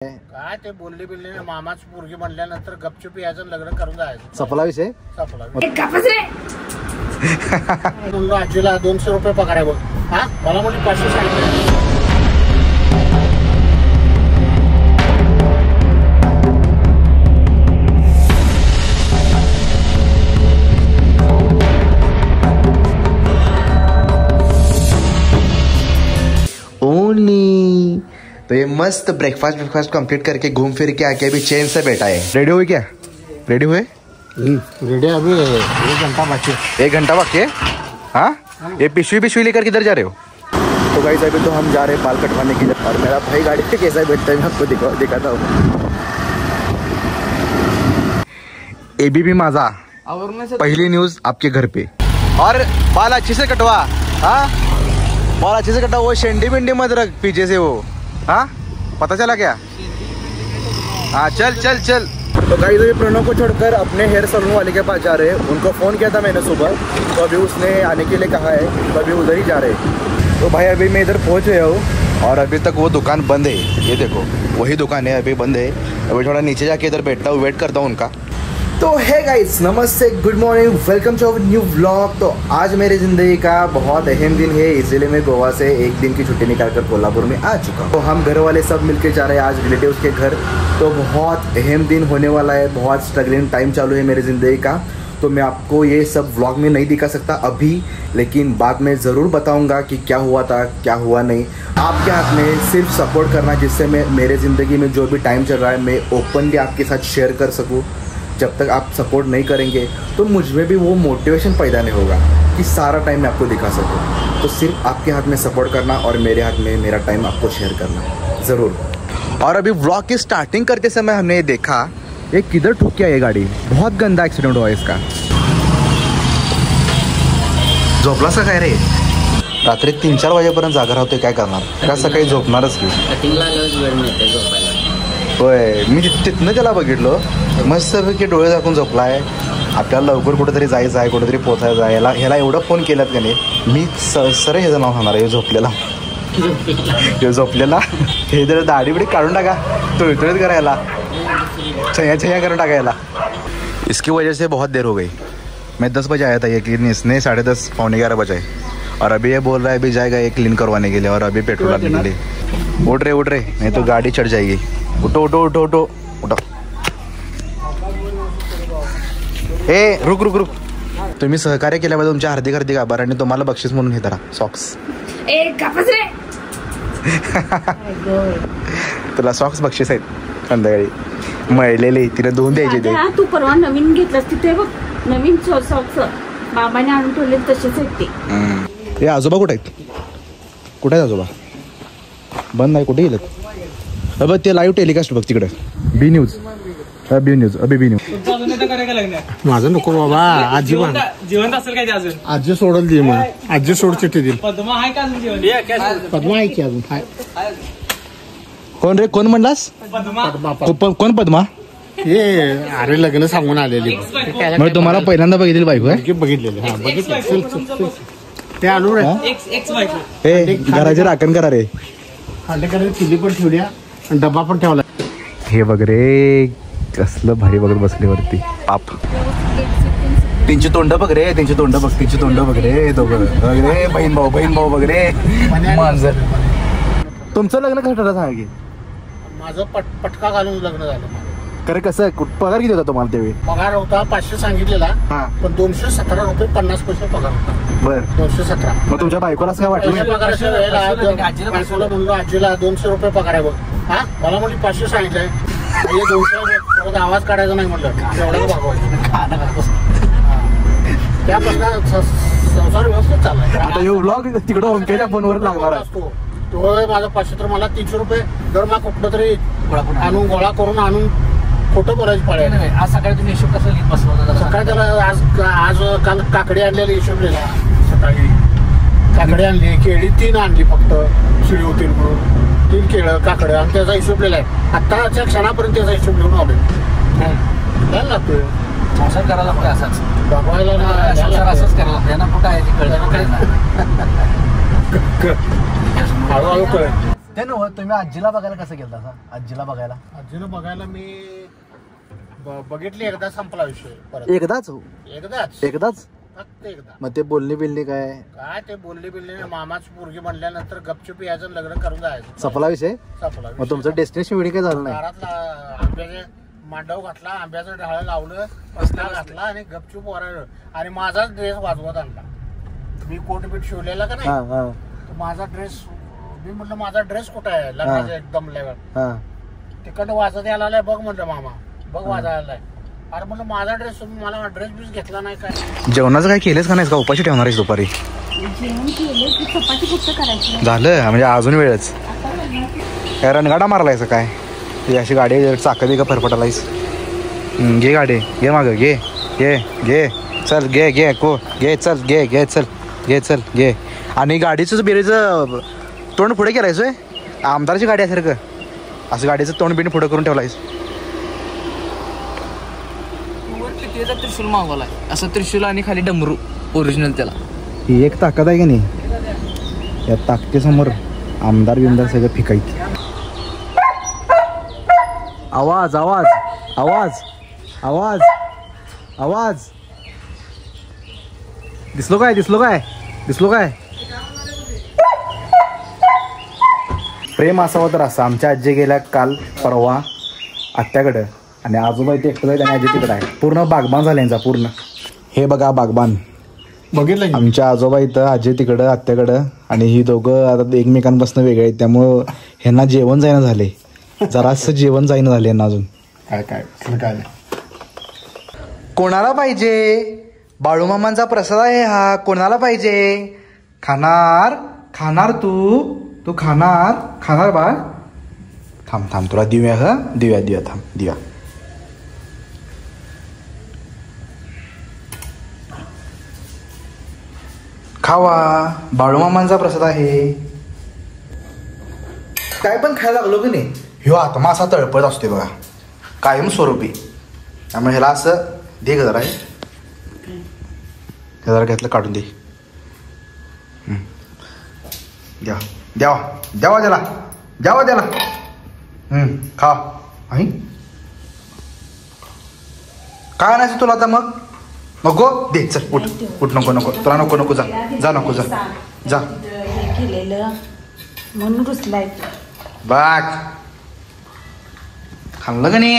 काय ते बोलले बिल्ले मामाच पोरगी म्हणल्यानंतर गपचूप यायचं लग्न करून जायचं. सपला विषय सपला म्हणलो आजीला 200 रुपये पगार आहे बघ. हा मला म्हणजे 500 सांगितलं. ओनली तो ये मस्त ब्रेकफास्ट कंप्लीट करके घूम फिर के आके अभी चैन से बैठा है। रेडी हुए क्या? रेडी हुए? रेडी अभी 1 घंटा बाकी। 1 घंटा बाकी है? हाँ, ये पिशवी लेकर किधर जा रहे हो? तो गाइस अभी तो हम जा रहे हैं बाल कटवाने के लिए और मेरा भाई गाड़ी पे कैसा बैठता है मैं आपको दिखाता हूँ। एबीपी माझा पहली न्यूज आपके घर पे। और बाल अच्छे से कटवा। हाँ, बाल अच्छे से कटवा, वो शेंडी बिंडी मत रख पीछे से वो। हाँ, पता चला क्या? हाँ चल चल चल। तो गाइस अभी प्रणव को छोड़कर अपने हेयर सलून वाले के पास जा रहे हैं। उनको फ़ोन किया था मैंने सुबह, तो अभी उसने आने के लिए कहा है, तो अभी उधर ही जा रहे हैं। तो भाई अभी मैं इधर पहुंच गया हूँ और अभी तक वो दुकान बंद है। ये देखो वही दुकान है, अभी बंद है। अभी थोड़ा नीचे जाके इधर बैठता हूँ, वेट करता हूँ उनका। तो है गाइस, नमस्ते, good morning, welcome to our new vlog. तो आज मेरी ज़िंदगी का बहुत अहम दिन है, इसलिए मैं गोवा से 1 दिन की छुट्टी निकालकर कोल्हापुर में आ चुका हूँ। तो हम घर वाले सब मिलके जा रहे हैं आज रिलेटिव्स के घर। तो बहुत अहम दिन होने वाला है, बहुत स्ट्रगलिंग टाइम चालू है मेरी ज़िंदगी का। तो मैं आपको ये सब व्लॉग में नहीं दिखा सकता अभी, लेकिन बाद में ज़रूर बताऊँगा कि क्या हुआ था क्या हुआ नहीं। आपके हाथ में सिर्फ सपोर्ट करना, जिससे मैं मेरे ज़िंदगी में जो भी टाइम चल रहा है मैं ओपनली आपके साथ शेयर कर सकूँ। जब तक आप सपोर्ट नहीं करेंगे तो मुझ में भी वो मोटिवेशन पैदा नहीं होगा कि सारा टाइम मैं आपको दिखा सकूं। तो सिर्फ आपके हाथ में सपोर्ट करना और मेरे हाथ में मेरा टाइम आपको शेयर करना ज़रूर। और अभी व्लॉग की स्टार्टिंग करते समय हमने ये देखा, ये किधर ठुक गया ये गाड़ी, बहुत गंदा एक्सीडेंट हुआ इसका। झोपला सा काय रे? रात्री 3-4 वाजेपर्यंत जागा राहतोय, काय करणार? का सकाळी झोपणारच की? होय, मी तिथनं त्याला बघितलं, मस्तपैकी डोळे झाकून झोपला आहे। आपल्याला लवकर कुठेतरी जायचं आहे, कुठेतरी पोचायचं आहे। ह्याला एवढं फोन केलात का नाही, मी सर ह्याचं नाव सांगणार आहे, झोपलेला हे जर दाढी बिडी काढून टाका, तुळतुळीत करायला, छया करून टाकायला। इसकी वजह से बहुत देर हो गई। मैं 10 बजे आया था, यकीन इसने 10:30 पौने 11 बजे, और अभी ये बोल रहा है अभी जाएगा एक क्लीन करवाने के लिए और अभी पेट्रोल डालने के लिए। उठ रहे नहीं तो गाड़ी चढ़ जाएगी। उठो उठो उठो उठो उठो। ए रुक रुक रुक, तुम्ही सहकार्य केल्याबद्दल तुमच्या हार्दिक आभार, आणि तुम्हाला बक्षीस म्हणून हे धरा सॉक्स। तुला सॉक्स बक्षीस आहेत, संध्याकाळी मळलेले तिने धुवून द्यायचे ते। तू परवा नवीन घेतलास तिथे बघ, नवीन सॉक्स बाबाने आणून ठेवले तसेच आहेत ते। हे आजोबा कुठे आहेत? कुठे आहेत आजोबा? बंद नाही, कुठे गेलेत? अब ते लाईव्ह टेलिकास्ट बघ तिकडे, बी न्यूज बी न्यूज अबे बी न्यूज। माझं नको बाबा, आजी जिवंत असेल काय ते अजून? आजी सोडल दे, मग आजी सोड चिठ्ठी दिली। पद्मा आहे का अजून जिवंत? पद्मा आहे की अजून? कोण रे? कोण म्हणलास? कोण पद्मा? हे अरे लग्न सांगून आलेली, मग तुम्हाला पहिल्यांदा बघितली बायको आहे? बघितलेली, हा बघितलं ते आलो रे। हे घराची राखण करा रे। खांडेकरांनी किल्ली पण ठेवल्या आणि डबा पण ठेवला। हे बघ रे, कसलं भारी बघत बसले वरती पाप। त्यांची तोंड बघ रे, त्यांची तोंड बघ रे, दोघं बघ रे, बहीण भाऊ बघ रे। मांजर, तुमचं लग्न कसं ठरलं सांगा की? माझं पटका घालून लग्न झालं। खरं कसं, पगार किती होता तुम्हाला त्यावेळी? पगार होता 500 सांगितलेला, पण 217 रुपये 50 पैसे पगार होता। बर, 217। मग तुमच्या बायकोला काय वाटलं? पगाराच्या वेळेला बायकोला म्हणलो आजीला 200 रुपये पगार आहे बघ। हा, मला म्हणजे 500 सांगितलंय, 200 आवाज काढायचा नाही म्हणलं, एवढं भागवायचं। त्यापासून संसार व्यवस्थित चाललाय। आता हे व्लॉग तिकडं ओमकेच्या फोनवर लागणार असतो तो माझा 500 तर मला 300 रुपये दर मा कुठलं तरी आणून गोळा करून आणून खोटं बोलायची पाळी आहे। आज सकाळी तुम्ही हिशोब कसं लिहित बसवला? सकाळी त्याला आज काल काकडी आणलेली हिशोब लिहिला। सकाळी काकडी आणली, केळी 3 आणली, फक्त शिळी होती म्हणून 3 केळं काकडे, आणि त्याचा हिशोब लिहिलाय। आत्ताच्या क्षणापर्यंत त्याचा हिशोब लिहून आलोय। द्यायला लागतोय, संसार करायला लागतो असाच, बघवायला ना संसार असंच करायला लागतो। यांना कुठं आहे ते कळलं? हळूहळू कळेल। ते नव्ह तुम्ही आजीला बघायला कसं गेलता सा आजीला बघायला आजीनं बघायला मी बघितली एकदा संपला विषय परत एकदाच एकदाच फक्त एकदा मग ते बोलणी बिलणी काय काय ते बोलली मामाच पोरगी म्हणल्यानंतर गपचूप यायचं लग्न करून जायचं सपला विषय संपला मग तुमचं डेस्टिनेशन वेळी काय झालं नाही दारातला आंब्याचे मांडव घातला आंब्याचं ढाळ लावलं रस्ता घातला आणि गपचूप वराळ आणि माझाच ड्रेस वाजवत आणला मी कोट बीट शिवलेला का नाही माझा ड्रेस मी म्हटलं माझा ड्रेस कुठं आहे लग्नाचा एकदम लेवल तिकडं वाजत यायला आलाय बघ म्हटलं मामा बघ वाजायला अरे म्हटलं माझा ड्रेस मला ड्रेस बीस घेतला नाही काय जेवणाचं काय केलंच का नाही का उपाशी ठेवणार आहेस दुपारी जेवण केले की चपाती फक्त करायची झालं म्हणजे अजून वेळच काय रणगाडा मारलायस काय ती अशी गाडी चाक बी का फरफटालायस घे गाडी घे मागं घे घे घे चल घे घे को घे चल घे घे चल घे चल घे आणि गाडीचं बिरीचं तोंड पुढे केलायस होय आमदारची गाडी सारखं असं गाडीचं तोंड बिंड पुढे करून ठेवलायस त्रिशूल मागवलाय असं त्रिशूल आणि खाली डमरू ओरिजिनल त्याला ही एक ताकद आहे की नाही या ताकदीसमोर आमदार बिमदार सगळं फिकायचं आवाज आवाज आवाज आवाज आवाज दिसलो काय दिसलो काय दिसलो काय प्रेम असावं तर असं आमच्या आजी गेल्या काल परवा आत्याकडं आणि आजोबा इथे एकटं आणि आजी तिकडं आहे पूर्ण बागबान झालं यांचा पूर्ण हे बघा बागबान बघितलं आमच्या आजोबा इथं आजी तिकडं आत्याकडं आणि ही दोघं आता एकमेकांपासून वेगळे आहेत त्यामुळं ह्यांना जेवण जाईना झाले जरासं जेवण जाईना झाले यांना अजून काय काय काय कोणाला पाहिजे बाळूमामांचा प्रसाद आहे हा कोणाला पाहिजे खाणार खाणार तू खाणार खाणार बाळ थांब थांब तुला देऊया ह देऊया देऊया थांब देऊया खावा बाळूमामांचा प्रसाद आहे काय पण खायला लागलो की नाही ह्यो आत्मा असा तळपत असतो बघा कायम स्वरूपी त्यामुळे ह्याला असं दे ग जरा जरा घेतलं काढून दे द्या द्यावा द्यावा त्याला द्यावा त्याला खा आई काय आणायचं तुला आता मग नको दे चल उठ उठ नको नको तुला नको नको जा जा नको जा जा हे केलेलं म्हणून रुसलाय बाग खाल्लं का नाही